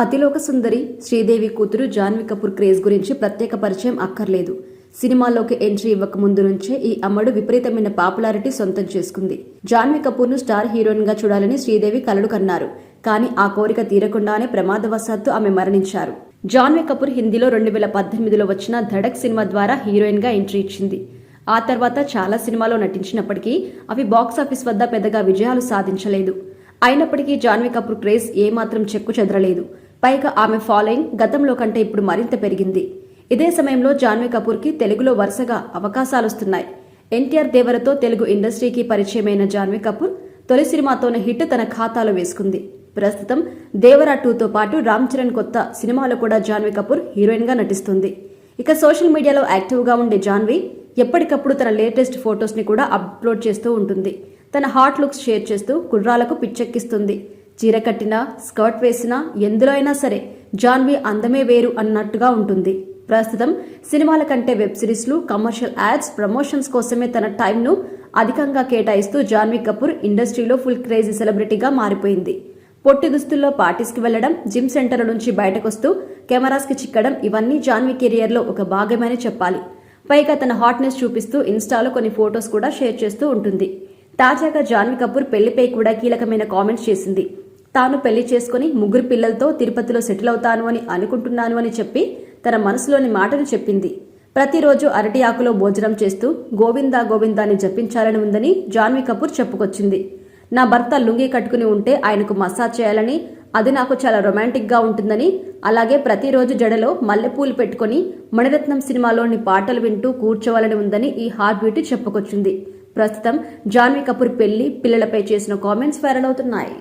అతిలోక సుందరి శ్రీదేవి కూతురు జాన్వీ కపూర్ క్రేజ్ గురించి ప్రత్యేక పరిచయం అక్కర్లేదు. సినిమాల్లోకి ఎంట్రీ ఇవ్వక ముందు నుంచే ఈ అమ్మడు విపరీతమైన పాపులారిటీ సొంతం చేసుకుంది. జాన్వీ కపూర్ ను స్టార్ హీరోయిన్ గా చూడాలని శ్రీదేవి కలలు కన్నారు. కానీ ఆ కోరిక తీరకుండానే ప్రమాదవశాత్తు ఆమె మరణించారు. జాన్వీ కపూర్ హిందీలో 2018లో వచ్చిన ధడక్ సినిమా ద్వారా హీరోయిన్ గా ఎంట్రీ ఇచ్చింది. ఆ తర్వాత చాలా సినిమాలో నటించినప్పటికీ అవి బాక్సాఫీస్ వద్ద పెద్దగా విజయాలు సాధించలేదు. అయినప్పటికీ జాన్వీ కపూర్ క్రేజ్ ఏమాత్రం చెక్కు చెదరలేదు. పైగా ఆమె ఫాలోయింగ్ గతంలో కంటే ఇప్పుడు మరింత పెరిగింది. ఇదే సమయంలో జాన్వీ కపూర్ కి తెలుగులో వరుసగా అవకాశాలొస్తున్నాయి. ఎన్టీఆర్ దేవరతో తెలుగు ఇండస్ట్రీకి పరిచయమైన జాన్వీ కపూర్ తొలి సినిమాతోనే హిట్ తన ఖాతాలో వేసుకుంది. ప్రస్తుతం దేవరా 2తో పాటు రామ్ చరణ్ కొత్త సినిమాలో కూడా జాన్వీ కపూర్ హీరోయిన్ గా నటిస్తుంది. ఇక సోషల్ మీడియాలో యాక్టివ్ గా ఉండే జాన్వీ ఎప్పటికప్పుడు తన లేటెస్ట్ ఫొటోస్ ని కూడా అప్లోడ్ చేస్తూ ఉంటుంది. తన హాట్ లుక్స్ షేర్ చేస్తూ కుర్రాలకు పిచ్చెక్కిస్తుంది. చీర కట్టినా స్కర్ట్ వేసినా ఎందులో అయినా సరే జాన్వీ అందమే వేరు అన్నట్టుగా ఉంటుంది. ప్రస్తుతం సినిమాల కంటే వెబ్ సిరీస్లు, కమర్షియల్ యాడ్స్, ప్రమోషన్స్ కోసమే తన టైంను అధికంగా కేటాయిస్తూ జాన్వీ కపూర్ ఇండస్ట్రీలో ఫుల్ క్రేజీ సెలబ్రిటీగా మారిపోయింది. పొట్టి దుస్తుల్లో పార్టీస్కి వెళ్లడం, జిమ్ సెంటర్ల నుంచి బయటకొస్తూ కెమెరాస్కి చిక్కడం ఇవన్నీ జాన్వీ కెరియర్లో ఒక భాగమని చెప్పాలి. పైగా తన హాట్నెస్ చూపిస్తూ ఇన్స్టాలో కొన్ని ఫొటోస్ కూడా షేర్ చేస్తూ ఉంటుంది. తాజాగా జాన్వీ కపూర్ పెళ్లిపై కూడా కీలకమైన కామెంట్స్ చేసింది. తాను పెళ్లి చేసుకుని 3 పిల్లలతో తిరుపతిలో సెటిల్ అవుతాను అని అనుకుంటున్నాను అని చెప్పి తన మనసులోని మాటను చెప్పింది. ప్రతిరోజు అరటి ఆకులో భోజనం చేస్తూ గోవిందా గోవిందాని జపించాలని ఉందని జాన్వీ కపూర్ చెప్పుకొచ్చింది. నా భర్త లుంగీ కట్టుకుని ఉంటే ఆయనకు మసాజ్ చేయాలని, అది నాకు చాలా రొమాంటిక్ గా ఉంటుందని, అలాగే ప్రతిరోజు జడలో మల్లెపూలు పెట్టుకుని మణిరత్నం సినిమాలోని పాటలు వింటూ కూర్చోవాలని ఉందని ఈ హాట్ బ్యూటీ చెప్పుకొచ్చింది. ప్రస్తుతం జాన్వీ కపూర్ పెళ్లి, పిల్లలపై చేసిన కామెంట్స్ వైరల్ అవుతున్నాయి.